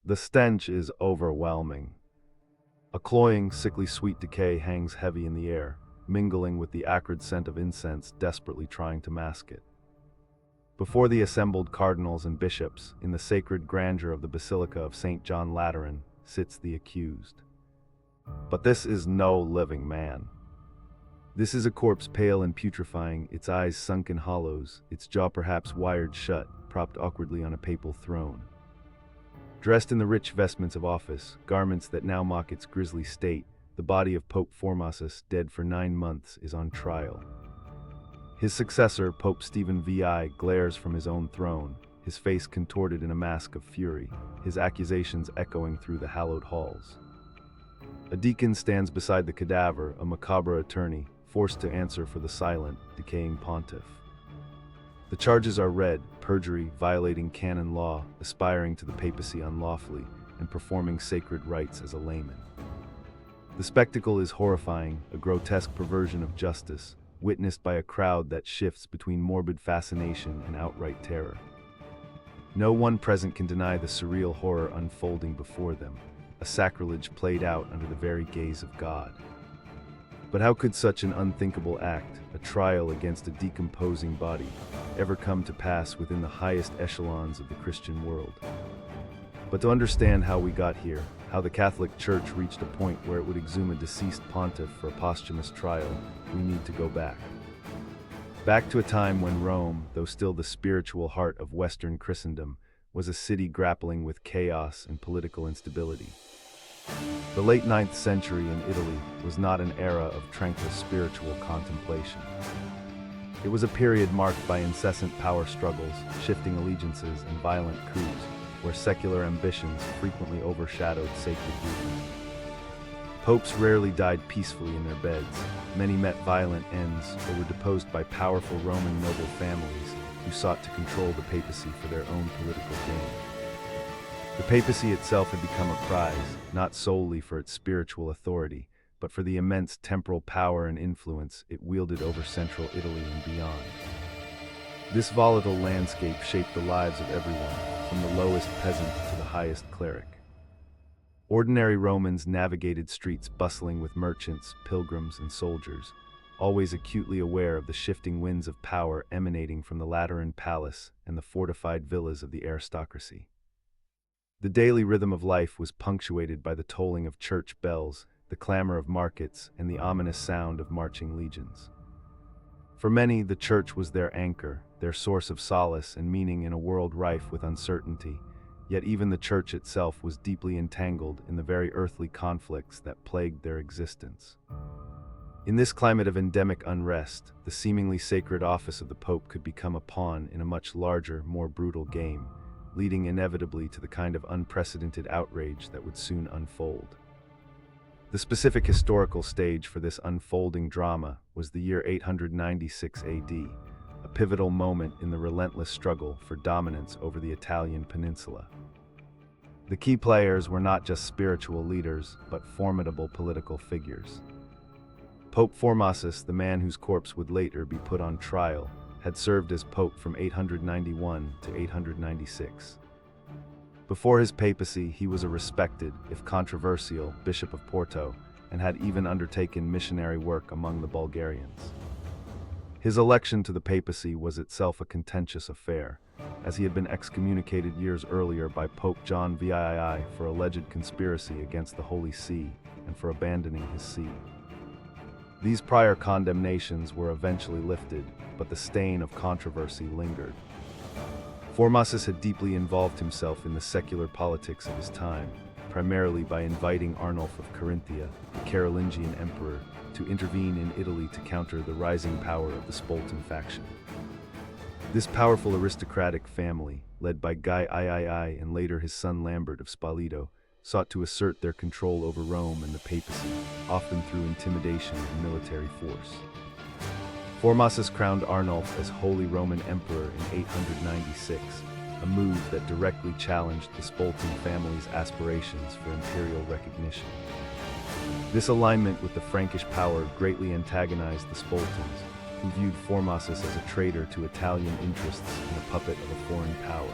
The stench is overwhelming. A cloying, sickly sweet decay hangs heavy in the air, mingling with the acrid scent of incense desperately trying to mask it. Before the assembled cardinals and bishops, in the sacred grandeur of the Basilica of St. John Lateran, sits the accused. But this is no living man. This is a corpse pale and putrefying, its eyes sunk in hollows, its jaw perhaps wired shut, propped awkwardly on a papal throne. Dressed in the rich vestments of office, garments that now mock its grisly state, the body of Pope Formosus, dead for 9 months, is on trial. His successor, Pope Stephen VI, glares from his own throne, his face contorted in a mask of fury, his accusations echoing through the hallowed halls. A deacon stands beside the cadaver, a macabre attorney, forced to answer for the silent, decaying pontiff. The charges are read: perjury, violating canon law, aspiring to the papacy unlawfully, and performing sacred rites as a layman. The spectacle is horrifying, a grotesque perversion of justice, witnessed by a crowd that shifts between morbid fascination and outright terror. No one present can deny the surreal horror unfolding before them, a sacrilege played out under the very gaze of God. But how could such an unthinkable act, a trial against a decomposing body, ever come to pass within the highest echelons of the Christian world? But to understand how we got here, how the Catholic Church reached a point where it would exhume a deceased pontiff for a posthumous trial, we need to go back. Back to a time when Rome, though still the spiritual heart of Western Christendom, was a city grappling with chaos and political instability. The late 9th century in Italy was not an era of tranquil spiritual contemplation. It was a period marked by incessant power struggles, shifting allegiances, and violent coups, where secular ambitions frequently overshadowed sacred duty. Popes rarely died peacefully in their beds. Many met violent ends or were deposed by powerful Roman noble families who sought to control the papacy for their own political gain. The papacy itself had become a prize, not solely for its spiritual authority, but for the immense temporal power and influence it wielded over central Italy and beyond. This volatile landscape shaped the lives of everyone, from the lowest peasant to the highest cleric. Ordinary Romans navigated streets bustling with merchants, pilgrims, and soldiers, always acutely aware of the shifting winds of power emanating from the Lateran palace and the fortified villas of the aristocracy. The daily rhythm of life was punctuated by the tolling of church bells, the clamor of markets, and the ominous sound of marching legions. For many, the church was their anchor, their source of solace and meaning in a world rife with uncertainty, yet even the church itself was deeply entangled in the very earthly conflicts that plagued their existence. In this climate of endemic unrest, the seemingly sacred office of the Pope could become a pawn in a much larger, more brutal game, leading inevitably to the kind of unprecedented outrage that would soon unfold. The specific historical stage for this unfolding drama was the year 896 AD, a pivotal moment in the relentless struggle for dominance over the Italian peninsula. The key players were not just spiritual leaders, but formidable political figures. Pope Formosus, the man whose corpse would later be put on trial, had served as pope from 891 to 896. Before his papacy, he was a respected, if controversial, bishop of Porto, and had even undertaken missionary work among the Bulgarians. His election to the papacy was itself a contentious affair, as he had been excommunicated years earlier by Pope John VII for alleged conspiracy against the Holy See and for abandoning his see. These prior condemnations were eventually lifted, but the stain of controversy lingered. Formosus had deeply involved himself in the secular politics of his time, primarily by inviting Arnulf of Carinthia, the Carolingian emperor, to intervene in Italy to counter the rising power of the Spoltan faction. This powerful aristocratic family, led by Guy III and later his son Lambert of Spoleto, sought to assert their control over Rome and the papacy, often through intimidation and military force. Formosus crowned Arnulf as Holy Roman Emperor in 896, a move that directly challenged the Spoltan family's aspirations for imperial recognition. This alignment with the Frankish power greatly antagonized the Spoltans, who viewed Formosus as a traitor to Italian interests and a puppet of a foreign power.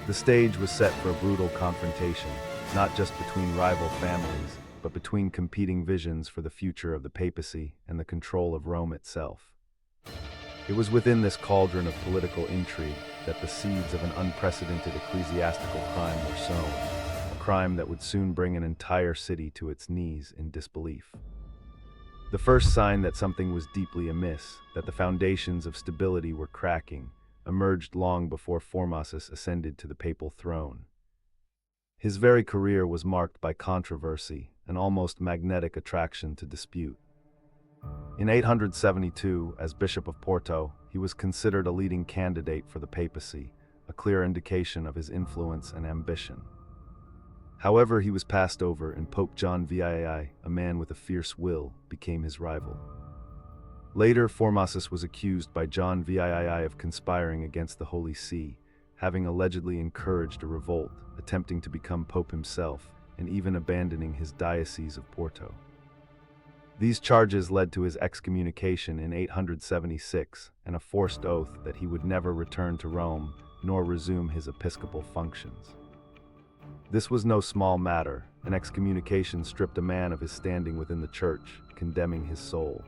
The stage was set for a brutal confrontation, not just between rival families, but between competing visions for the future of the papacy and the control of Rome itself. It was within this cauldron of political intrigue that the seeds of an unprecedented ecclesiastical crime were sown, a crime that would soon bring an entire city to its knees in disbelief. The first sign that something was deeply amiss, that the foundations of stability were cracking, emerged long before Formosus ascended to the papal throne. His very career was marked by controversy, an almost magnetic attraction to dispute. In 872, as Bishop of Porto, he was considered a leading candidate for the papacy, a clear indication of his influence and ambition. However, he was passed over, and Pope John VII, a man with a fierce will, became his rival. Later, Formosus was accused by John VII of conspiring against the Holy See, having allegedly encouraged a revolt, attempting to become Pope himself, and even abandoning his diocese of Porto. These charges led to his excommunication in 876 and a forced oath that he would never return to Rome nor resume his episcopal functions. This was no small matter. An excommunication stripped a man of his standing within the church, condemning his soul.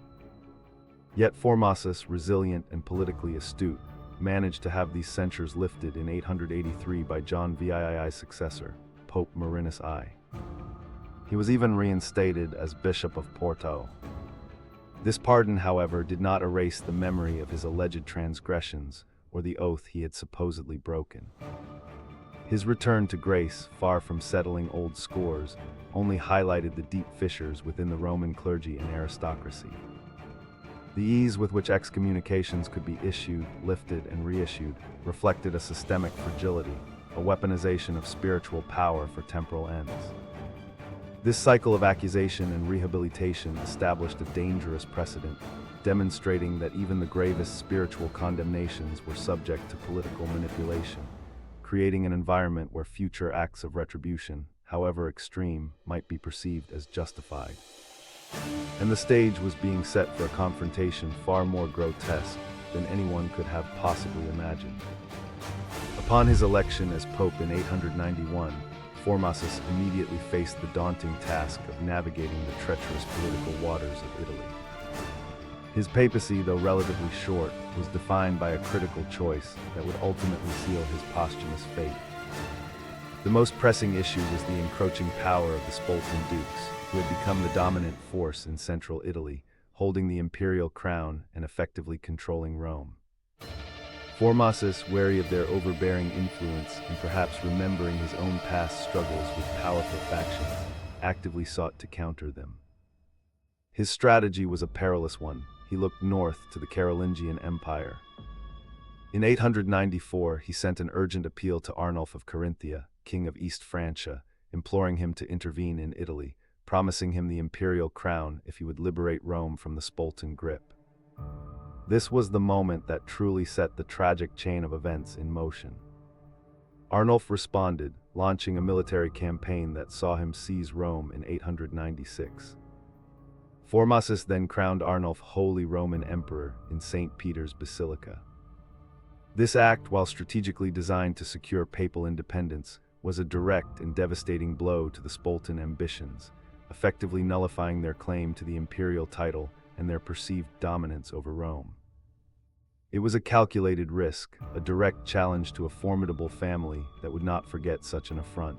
Yet Formosus, resilient and politically astute, managed to have these censures lifted in 883 by John VII's successor, Pope Marinus I. He was even reinstated as Bishop of Porto. This pardon, however, did not erase the memory of his alleged transgressions or the oath he had supposedly broken. His return to grace, far from settling old scores, only highlighted the deep fissures within the Roman clergy and aristocracy. The ease with which excommunications could be issued, lifted, and reissued reflected a systemic fragility, a weaponization of spiritual power for temporal ends. This cycle of accusation and rehabilitation established a dangerous precedent, demonstrating that even the gravest spiritual condemnations were subject to political manipulation, creating an environment where future acts of retribution, however extreme, might be perceived as justified. And the stage was being set for a confrontation far more grotesque than anyone could have possibly imagined. Upon his election as Pope in 891, Formosus immediately faced the daunting task of navigating the treacherous political waters of Italy. His papacy, though relatively short, was defined by a critical choice that would ultimately seal his posthumous fate. The most pressing issue was the encroaching power of the Spoltan dukes, who had become the dominant force in central Italy, holding the imperial crown and effectively controlling Rome. Formosus, wary of their overbearing influence and perhaps remembering his own past struggles with powerful factions, actively sought to counter them. His strategy was a perilous one. He looked north to the Carolingian Empire. In 894, he sent an urgent appeal to Arnulf of Carinthia, king of East Francia, imploring him to intervene in Italy, promising him the imperial crown if he would liberate Rome from the Spoltan grip. This was the moment that truly set the tragic chain of events in motion. Arnulf responded, launching a military campaign that saw him seize Rome in 896. Formosus then crowned Arnulf Holy Roman Emperor in St. Peter's Basilica. This act, while strategically designed to secure papal independence, was a direct and devastating blow to the Spoltan ambitions, effectively nullifying their claim to the imperial title and their perceived dominance over Rome. It was a calculated risk, a direct challenge to a formidable family that would not forget such an affront.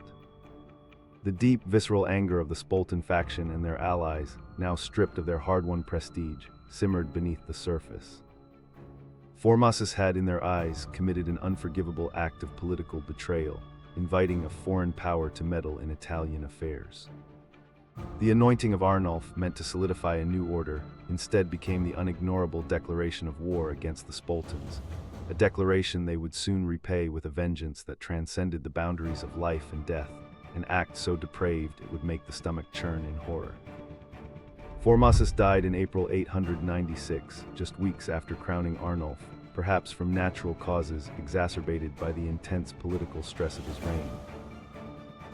The deep, visceral anger of the Spoltan faction and their allies, now stripped of their hard-won prestige, simmered beneath the surface. Formosus had, in their eyes, committed an unforgivable act of political betrayal, inviting a foreign power to meddle in Italian affairs. The anointing of Arnulf, meant to solidify a new order, instead became the unignorable declaration of war against the Spoltans, a declaration they would soon repay with a vengeance that transcended the boundaries of life and death, an act so depraved it would make the stomach churn in horror. Formosus died in April 896, just weeks after crowning Arnulf, perhaps from natural causes exacerbated by the intense political stress of his reign.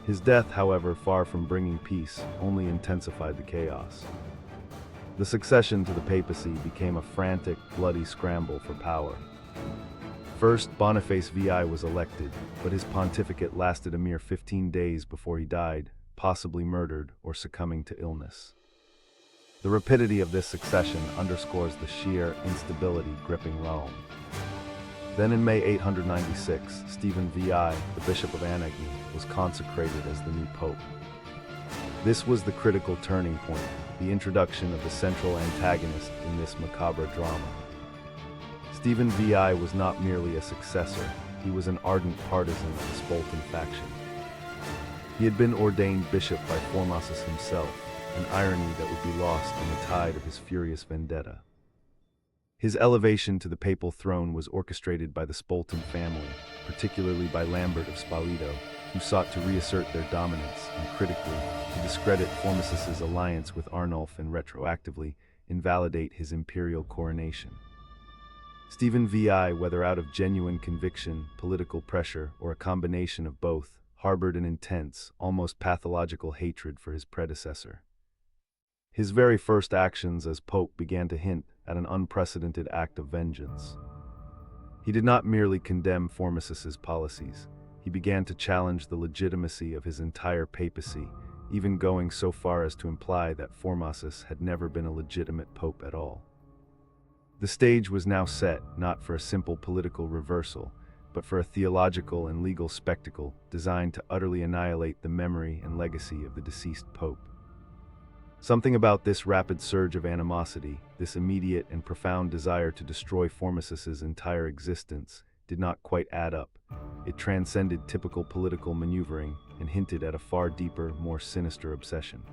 His death, however, far from bringing peace, only intensified the chaos. The succession to the papacy became a frantic, bloody scramble for power. First, Boniface VI was elected, but his pontificate lasted a mere 15 days before he died, possibly murdered or succumbing to illness. The rapidity of this succession underscores the sheer instability gripping Rome. Then in May 896, Stephen VI, the Bishop of Anagni, was consecrated as the new pope. This was the critical turning point, the introduction of the central antagonist in this macabre drama. Stephen VI was not merely a successor, he was an ardent partisan of the Spoltan faction. He had been ordained bishop by Formosus himself, an irony that would be lost in the tide of his furious vendetta. His elevation to the papal throne was orchestrated by the Spoltan family, particularly by Lambert of Spoleto, who sought to reassert their dominance and, critically, to discredit Formosus's alliance with Arnulf and retroactively invalidate his imperial coronation. Stephen VI, whether out of genuine conviction, political pressure, or a combination of both, harbored an intense, almost pathological hatred for his predecessor. His very first actions as pope began to hint at an unprecedented act of vengeance. He did not merely condemn Formosus's policies, he began to challenge the legitimacy of his entire papacy, even going so far as to imply that Formosus had never been a legitimate pope at all. The stage was now set, not for a simple political reversal, but for a theological and legal spectacle designed to utterly annihilate the memory and legacy of the deceased pope. Something about this rapid surge of animosity, this immediate and profound desire to destroy Formosus's entire existence, did not quite add up. It transcended typical political maneuvering and hinted at a far deeper, more sinister obsession.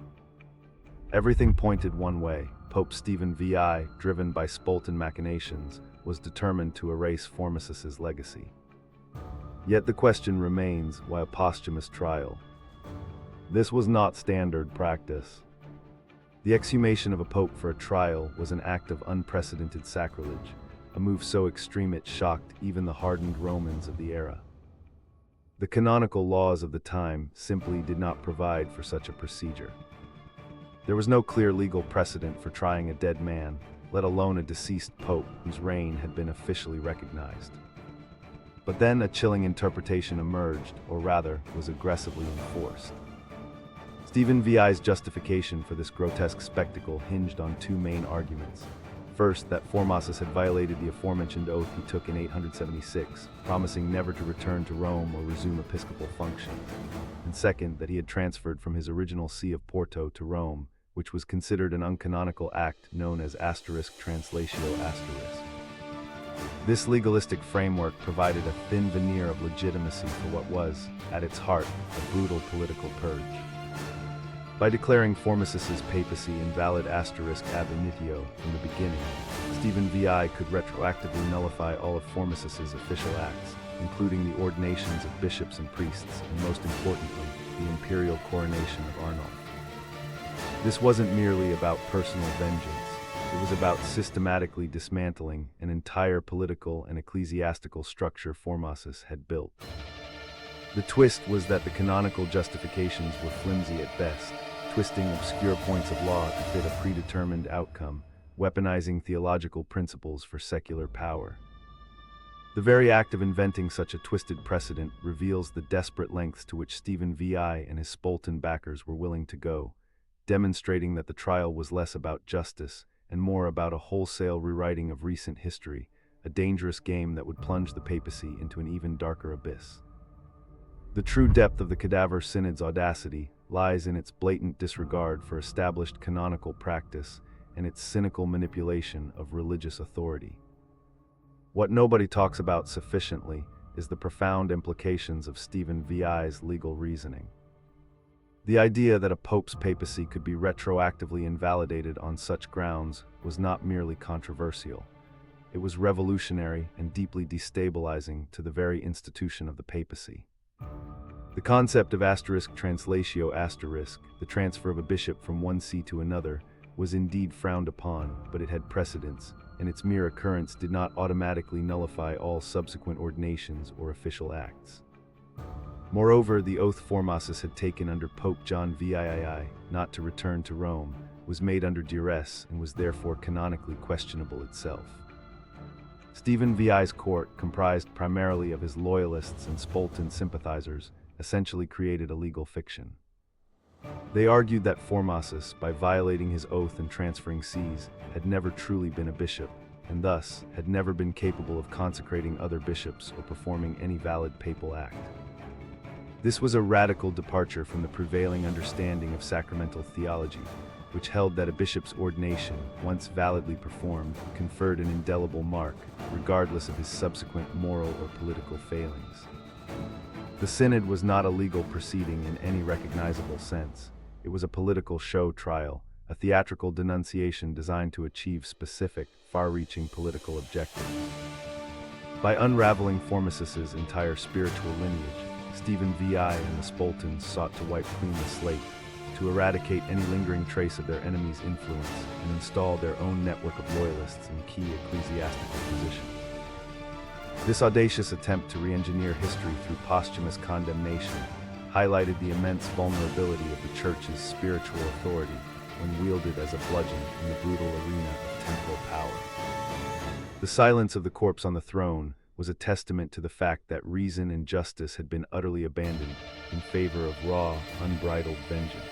Everything pointed one way. Pope Stephen VI, driven by Spoltan machinations, was determined to erase Formosus's legacy. Yet the question remains, why a posthumous trial? This was not standard practice. The exhumation of a pope for a trial was an act of unprecedented sacrilege, a move so extreme it shocked even the hardened Romans of the era. The canonical laws of the time simply did not provide for such a procedure. There was no clear legal precedent for trying a dead man, let alone a deceased pope whose reign had been officially recognized. But then a chilling interpretation emerged, or rather, was aggressively enforced. Stephen VI's justification for this grotesque spectacle hinged on two main arguments. First, that Formosus had violated the aforementioned oath he took in 876, promising never to return to Rome or resume episcopal functions. And second, that he had transferred from his original see of Porto to Rome, which was considered an uncanonical act known as *translatio*. This legalistic framework provided a thin veneer of legitimacy for what was, at its heart, a brutal political purge. By declaring Formosus's papacy invalid *ab initio from the beginning, Stephen VI could retroactively nullify all of Formosus's official acts, including the ordinations of bishops and priests, and most importantly, the imperial coronation of Arnulf. This wasn't merely about personal vengeance, it was about systematically dismantling an entire political and ecclesiastical structure Formosus had built. The twist was that the canonical justifications were flimsy at best, twisting obscure points of law to fit a predetermined outcome, weaponizing theological principles for secular power. The very act of inventing such a twisted precedent reveals the desperate lengths to which Stephen VI and his Spoltan backers were willing to go, demonstrating that the trial was less about justice and more about a wholesale rewriting of recent history, a dangerous game that would plunge the papacy into an even darker abyss. The true depth of the Cadaver Synod's audacity lies in its blatant disregard for established canonical practice and its cynical manipulation of religious authority. What nobody talks about sufficiently is the profound implications of Stephen VI's legal reasoning. The idea that a pope's papacy could be retroactively invalidated on such grounds was not merely controversial. It was revolutionary and deeply destabilizing to the very institution of the papacy. The concept of *translatio*, the transfer of a bishop from one see to another, was indeed frowned upon, but it had precedence, and its mere occurrence did not automatically nullify all subsequent ordinations or official acts. Moreover, the oath Formosus had taken under Pope John VII, not to return to Rome, was made under duress and was therefore canonically questionable itself. Stephen VI's court, comprised primarily of his loyalists and Spolton sympathizers, essentially created a legal fiction. They argued that Formosus, by violating his oath and transferring sees, had never truly been a bishop, and thus had never been capable of consecrating other bishops or performing any valid papal act. This was a radical departure from the prevailing understanding of sacramental theology, which held that a bishop's ordination, once validly performed, conferred an indelible mark, regardless of his subsequent moral or political failings. The synod was not a legal proceeding in any recognizable sense. It was a political show trial, a theatrical denunciation designed to achieve specific, far-reaching political objectives. By unraveling Formosus's entire spiritual lineage, Stephen VI and the Spoltons sought to wipe clean the slate, to eradicate any lingering trace of their enemy's influence and install their own network of loyalists in key ecclesiastical positions. This audacious attempt to re-engineer history through posthumous condemnation highlighted the immense vulnerability of the Church's spiritual authority when wielded as a bludgeon in the brutal arena of temporal power. The silence of the corpse on the throne was a testament to the fact that reason and justice had been utterly abandoned in favor of raw, unbridled vengeance.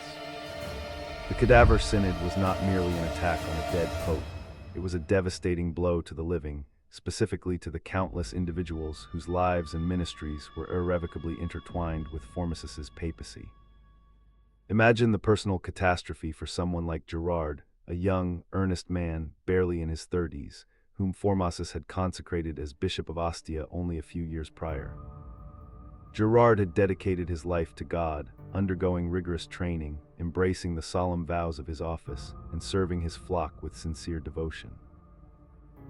The Cadaver Synod was not merely an attack on a dead pope. It was a devastating blow to the living, specifically to the countless individuals whose lives and ministries were irrevocably intertwined with Formosus's papacy. Imagine the personal catastrophe for someone like Gerard, a young, earnest man, barely in his 30s, whom Formosus had consecrated as Bishop of Ostia only a few years prior. Gerard had dedicated his life to God, undergoing rigorous training, embracing the solemn vows of his office, and serving his flock with sincere devotion.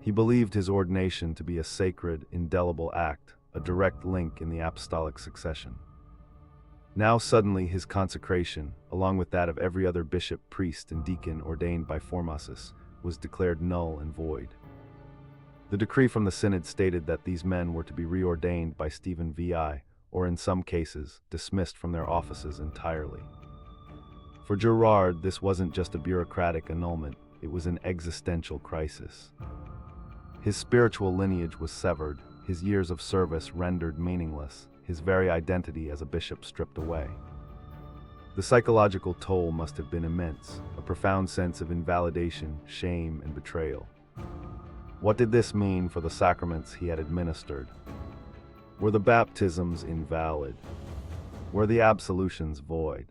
He believed his ordination to be a sacred, indelible act, a direct link in the apostolic succession. Now suddenly his consecration, along with that of every other bishop, priest, and deacon ordained by Formosus, was declared null and void. The decree from the synod stated that these men were to be reordained by Stephen VI, or in some cases, dismissed from their offices entirely. For Gerard, this wasn't just a bureaucratic annulment, it was an existential crisis. His spiritual lineage was severed, his years of service rendered meaningless, his very identity as a bishop stripped away. The psychological toll must have been immense, a profound sense of invalidation, shame, and betrayal. What did this mean for the sacraments he had administered? Were the baptisms invalid? Were the absolutions void?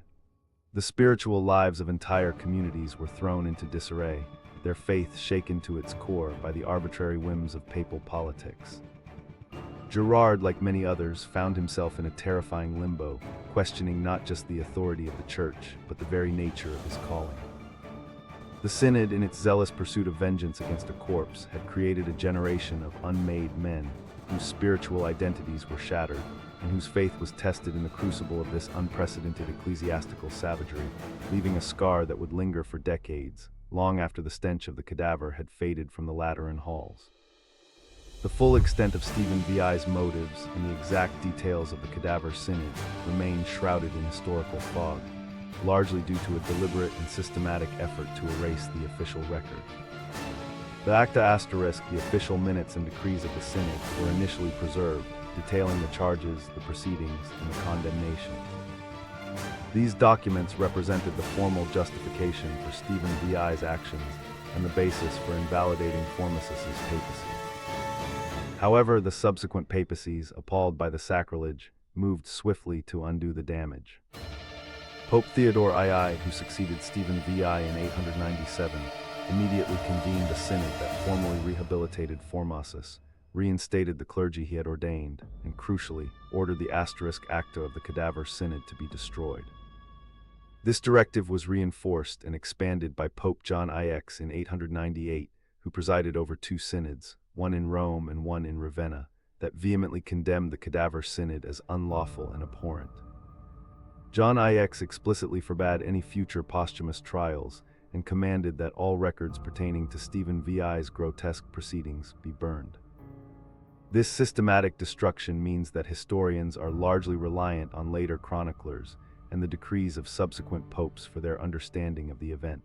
The spiritual lives of entire communities were thrown into disarray, their faith shaken to its core by the arbitrary whims of papal politics. Gerard, like many others, found himself in a terrifying limbo, questioning not just the authority of the Church, but the very nature of his calling. The Synod, in its zealous pursuit of vengeance against a corpse, had created a generation of unmade men, whose spiritual identities were shattered, and whose faith was tested in the crucible of this unprecedented ecclesiastical savagery, leaving a scar that would linger for decades, long after the stench of the cadaver had faded from the Lateran halls. The full extent of Stephen VI's motives and the exact details of the Cadaver Synod remain shrouded in historical fog, largely due to a deliberate and systematic effort to erase the official record. The Acta Asterisk, the official minutes and decrees of the Synod, were initially preserved, detailing the charges, the proceedings, and the condemnations. These documents represented the formal justification for Stephen VI's actions and the basis for invalidating Formosus's papacy. However, the subsequent papacies, appalled by the sacrilege, moved swiftly to undo the damage. Pope Theodore II, who succeeded Stephen VI in 897, immediately convened a synod that formally rehabilitated Formosus, reinstated the clergy he had ordained, and crucially, ordered the Asterisk Acta of the Cadaver Synod to be destroyed. This directive was reinforced and expanded by Pope John IX in 898, who presided over two synods, one in Rome and one in Ravenna, that vehemently condemned the Cadaver Synod as unlawful and abhorrent. John IX explicitly forbade any future posthumous trials and commanded that all records pertaining to Stephen VI's grotesque proceedings be burned. This systematic destruction means that historians are largely reliant on later chroniclers and the decrees of subsequent popes for their understanding of the event.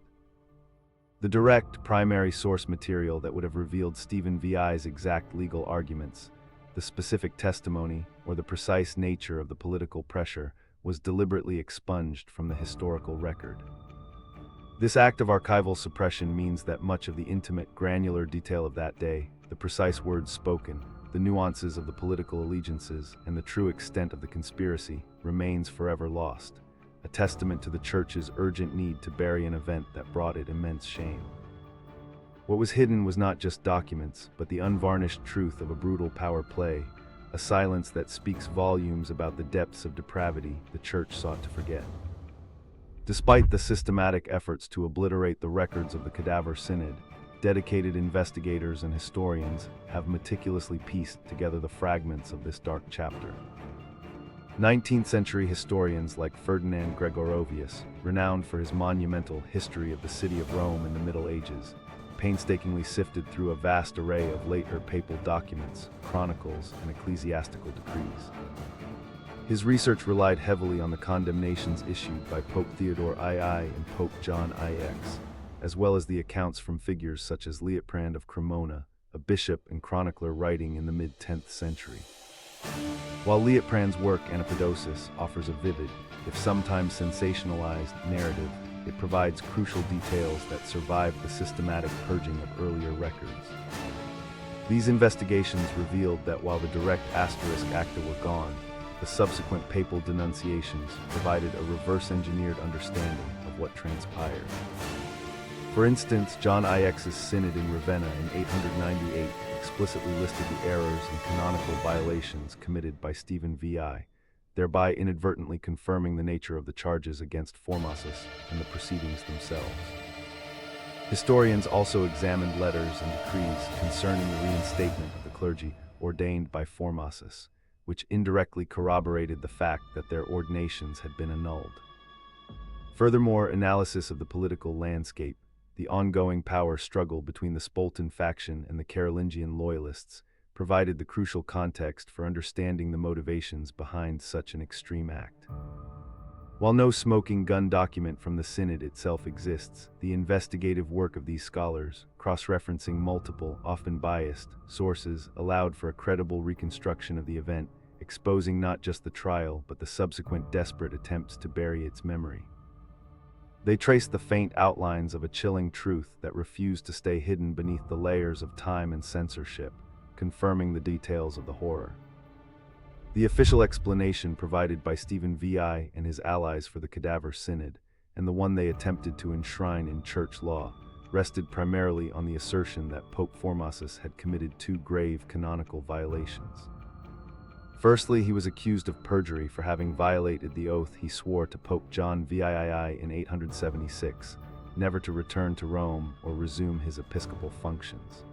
The direct, primary source material that would have revealed Stephen VI's exact legal arguments, the specific testimony, or the precise nature of the political pressure, was deliberately expunged from the historical record. This act of archival suppression means that much of the intimate, granular detail of that day, the precise words spoken, the nuances of the political allegiances, and the true extent of the conspiracy, remains forever lost, a testament to the Church's urgent need to bury an event that brought it immense shame. What was hidden was not just documents, but the unvarnished truth of a brutal power play, a silence that speaks volumes about the depths of depravity the Church sought to forget. Despite the systematic efforts to obliterate the records of the Cadaver Synod, dedicated investigators and historians have meticulously pieced together the fragments of this dark chapter. 19th-century historians like Ferdinand Gregorovius, renowned for his monumental History of the City of Rome in the Middle Ages, painstakingly sifted through a vast array of later papal documents, chronicles, and ecclesiastical decrees. His research relied heavily on the condemnations issued by Pope Theodore II and Pope John IX, as well as the accounts from figures such as Liutprand of Cremona, a bishop and chronicler writing in the mid-10th century. While Liutprand's work Anapadosis offers a vivid, if sometimes sensationalized, narrative, it provides crucial details that survived the systematic purging of earlier records. These investigations revealed that while the direct asterisk acta were gone, the subsequent papal denunciations provided a reverse-engineered understanding of what transpired. For instance, John IX's synod in Ravenna in 898 explicitly listed the errors and canonical violations committed by Stephen VI, thereby inadvertently confirming the nature of the charges against Formosus and the proceedings themselves. Historians also examined letters and decrees concerning the reinstatement of the clergy ordained by Formosus, which indirectly corroborated the fact that their ordinations had been annulled. Furthermore, analysis of the political landscape, the ongoing power struggle between the Spolton faction and the Carolingian loyalists, provided the crucial context for understanding the motivations behind such an extreme act. While no smoking gun document from the Synod itself exists, the investigative work of these scholars, cross-referencing multiple, often biased, sources, allowed for a credible reconstruction of the event, exposing not just the trial but the subsequent desperate attempts to bury its memory. They traced the faint outlines of a chilling truth that refused to stay hidden beneath the layers of time and censorship, confirming the details of the horror. The official explanation provided by Stephen VI and his allies for the Cadaver Synod, and the one they attempted to enshrine in church law, rested primarily on the assertion that Pope Formosus had committed two grave canonical violations. Firstly, he was accused of perjury for having violated the oath he swore to Pope John VIII in 876, never to return to Rome or resume his episcopal functions.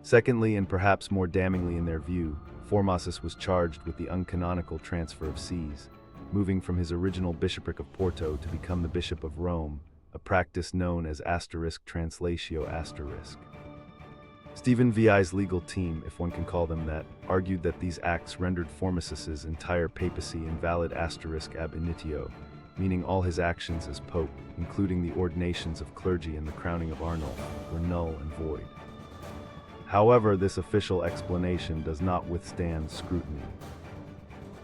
Secondly, and perhaps more damningly in their view, Formosus was charged with the uncanonical transfer of sees, moving from his original bishopric of Porto to become the Bishop of Rome, a practice known as *translatio*. Stephen VI's legal team, if one can call them that, argued that these acts rendered Formosus's entire papacy invalid *ab initio, meaning all his actions as pope, including the ordinations of clergy and the crowning of Arnulf, were null and void. However, this official explanation does not withstand scrutiny.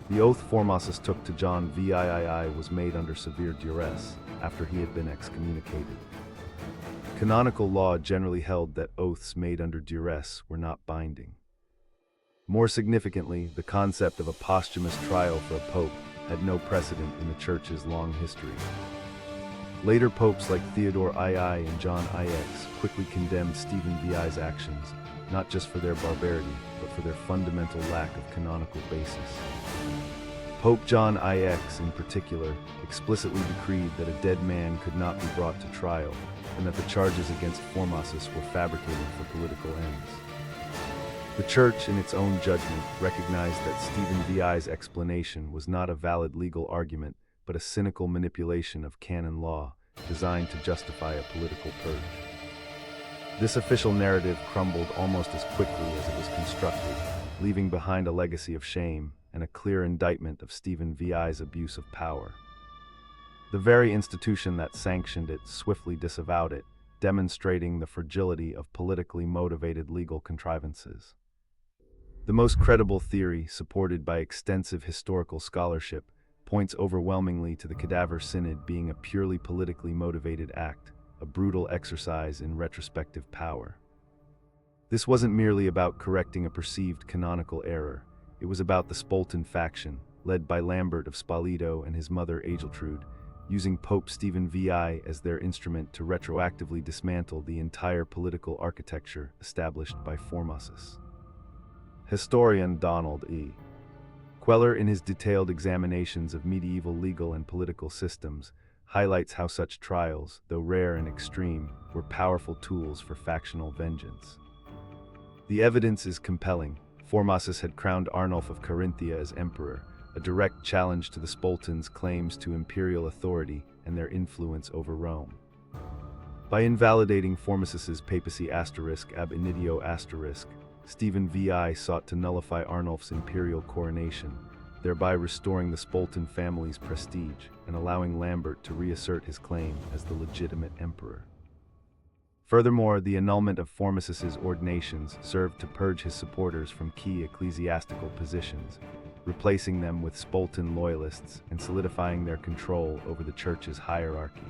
The oath Formosus took to John VIII was made under severe duress, after he had been excommunicated. Canonical law generally held that oaths made under duress were not binding. More significantly, the concept of a posthumous trial for a pope had no precedent in the Church's long history. Later popes like Theodore II and John IX quickly condemned Stephen VI's actions, not just for their barbarity, but for their fundamental lack of canonical basis. Pope John IX, in particular, explicitly decreed that a dead man could not be brought to trial, and that the charges against Formosus were fabricated for political ends. The Church, in its own judgment, recognized that Stephen VI's explanation was not a valid legal argument, but a cynical manipulation of canon law, designed to justify a political purge. This official narrative crumbled almost as quickly as it was constructed, leaving behind a legacy of shame and a clear indictment of Stephen VI's abuse of power. The very institution that sanctioned it swiftly disavowed it, demonstrating the fragility of politically motivated legal contrivances. The most credible theory, supported by extensive historical scholarship, points overwhelmingly to the Cadaver Synod being a purely politically motivated act, a brutal exercise in retrospective power. This wasn't merely about correcting a perceived canonical error. It was about the Spolton faction, led by Lambert of Spoleto and his mother Ageltrude, using Pope Stephen VI as their instrument to retroactively dismantle the entire political architecture established by Formosus. Historian Donald E. Queller, in his detailed examinations of medieval legal and political systems, highlights how such trials, though rare and extreme, were powerful tools for factional vengeance. The evidence is compelling. Formosus had crowned Arnulf of Carinthia as emperor, a direct challenge to the Spoltons' claims to imperial authority and their influence over Rome. By invalidating Formosus's papacy ab initio Stephen VI sought to nullify Arnulf's imperial coronation, thereby restoring the Spolton family's prestige and allowing Lambert to reassert his claim as the legitimate emperor. Furthermore, the annulment of Formosus's ordinations served to purge his supporters from key ecclesiastical positions, replacing them with Spolton loyalists and solidifying their control over the church's hierarchy.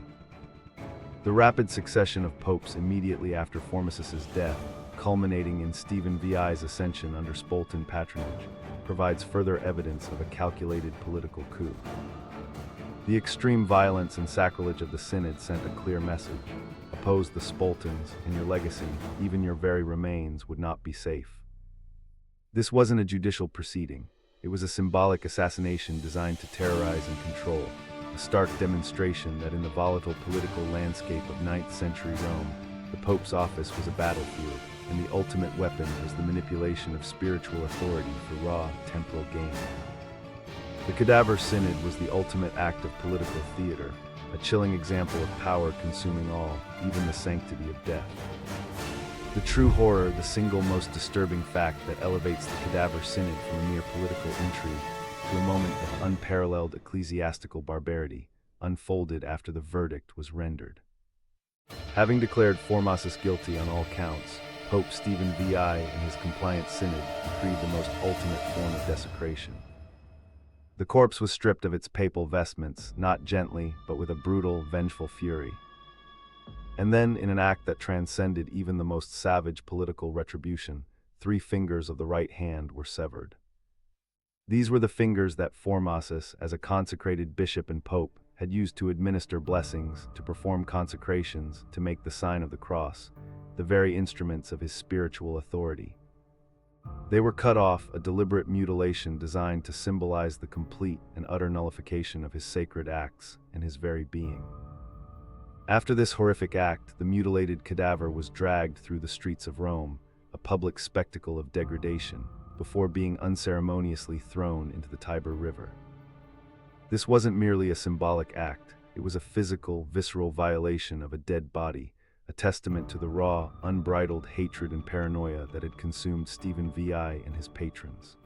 The rapid succession of popes immediately after Formosus's death, culminating in Stephen VI's ascension under Spolton patronage, provides further evidence of a calculated political coup. The extreme violence and sacrilege of the Synod sent a clear message: oppose the Spoltons, and your legacy, even your very remains, would not be safe. This wasn't a judicial proceeding. It was a symbolic assassination designed to terrorize and control, a stark demonstration that in the volatile political landscape of 9th century Rome, the Pope's office was a battlefield, and the ultimate weapon was the manipulation of spiritual authority for raw, temporal gain. The Cadaver Synod was the ultimate act of political theater, a chilling example of power consuming all, even the sanctity of death. The true horror, the single most disturbing fact that elevates the Cadaver Synod from a mere political intrigue to a moment of unparalleled ecclesiastical barbarity, unfolded after the verdict was rendered. Having declared Formosus guilty on all counts, Pope Stephen VI and his compliant synod decreed the most ultimate form of desecration. The corpse was stripped of its papal vestments, not gently, but with a brutal, vengeful fury. And then, in an act that transcended even the most savage political retribution, 3 fingers of the right hand were severed. These were the fingers that Formosus, as a consecrated bishop and pope, had used to administer blessings, to perform consecrations, to make the sign of the cross, the very instruments of his spiritual authority. They were cut off, a deliberate mutilation designed to symbolize the complete and utter nullification of his sacred acts and his very being. After this horrific act, the mutilated cadaver was dragged through the streets of Rome, a public spectacle of degradation, before being unceremoniously thrown into the Tiber River. This wasn't merely a symbolic act, it was a physical, visceral violation of a dead body, a testament to the raw, unbridled hatred and paranoia that had consumed Stephen VI and his patrons.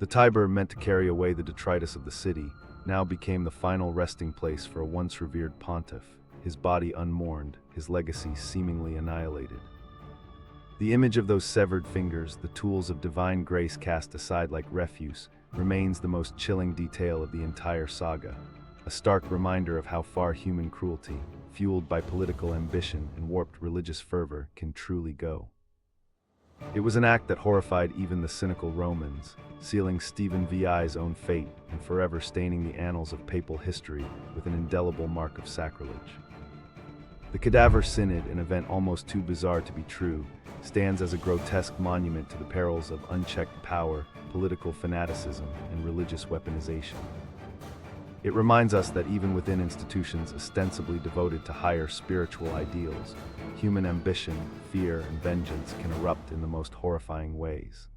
The Tiber, meant to carry away the detritus of the city, now became the final resting place for a once revered pontiff, his body unmourned, his legacy seemingly annihilated. The image of those severed fingers, the tools of divine grace cast aside like refuse, remains the most chilling detail of the entire saga, a stark reminder of how far human cruelty, fueled by political ambition and warped religious fervor, can truly go. It was an act that horrified even the cynical Romans, sealing Stephen VI's own fate and forever staining the annals of papal history with an indelible mark of sacrilege. The Cadaver Synod, an event almost too bizarre to be true, stands as a grotesque monument to the perils of unchecked power, political fanaticism, and religious weaponization. It reminds us that even within institutions ostensibly devoted to higher spiritual ideals, human ambition, fear, and vengeance can erupt in the most horrifying ways.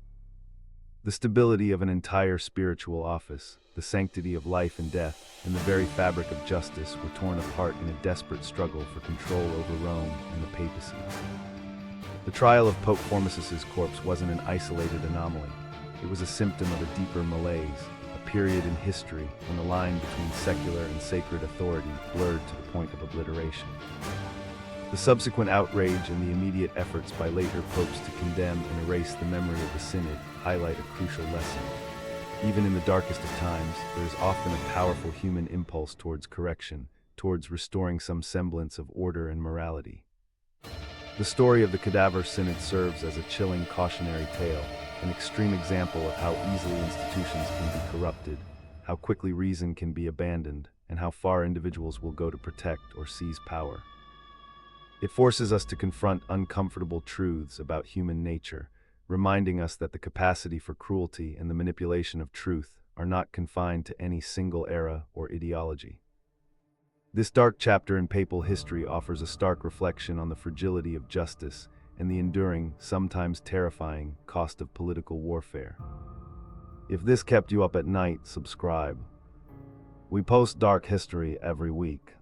The stability of an entire spiritual office, the sanctity of life and death, and the very fabric of justice were torn apart in a desperate struggle for control over Rome and the papacy. The trial of Pope Formosus's corpse wasn't an isolated anomaly. It was a symptom of a deeper malaise, a period in history when the line between secular and sacred authority blurred to the point of obliteration. The subsequent outrage and the immediate efforts by later popes to condemn and erase the memory of the Synod highlight a crucial lesson. Even in the darkest of times, there is often a powerful human impulse towards correction, towards restoring some semblance of order and morality. The story of the Cadaver Synod serves as a chilling cautionary tale, an extreme example of how easily institutions can be corrupted, how quickly reason can be abandoned, and how far individuals will go to protect or seize power. It forces us to confront uncomfortable truths about human nature, reminding us that the capacity for cruelty and the manipulation of truth are not confined to any single era or ideology. This dark chapter in papal history offers a stark reflection on the fragility of justice and the enduring, sometimes terrifying, cost of political warfare. If this kept you up at night, subscribe. We post dark history every week.